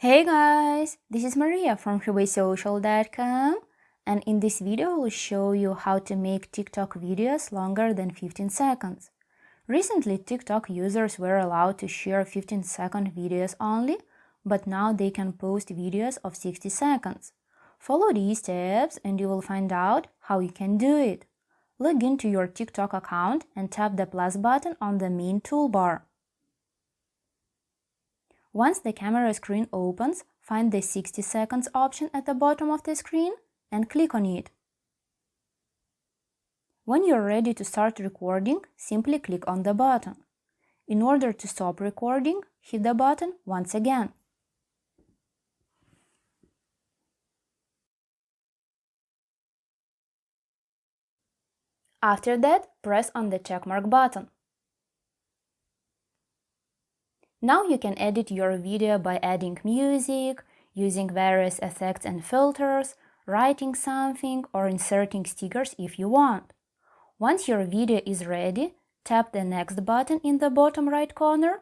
Hey guys, this is Maria from freewaysocial.com, and in this video I will show you how to make TikTok videos longer than 15 seconds. Recently, TikTok users were allowed to share 15-second videos only, but now they can post videos of 60 seconds. Follow these steps and you will find out how you can do it. Log into your TikTok account and tap the plus button on the main toolbar. Once the camera screen opens, find the 60 seconds option at the bottom of the screen and click on it. When you're ready to start recording, simply click on the button. In order to stop recording, hit the button once again. After that, press on the checkmark button. Now you can edit your video by adding music, using various effects and filters, writing something, or inserting stickers if you want. Once your video is ready, tap the next button in the bottom right corner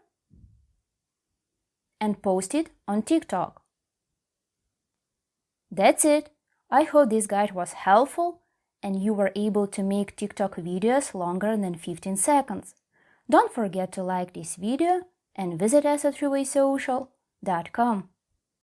and post it on TikTok. That's it! I hope this guide was helpful and you were able to make TikTok videos longer than 15 seconds. Don't forget to like this video and visit us at freewaysocial.com.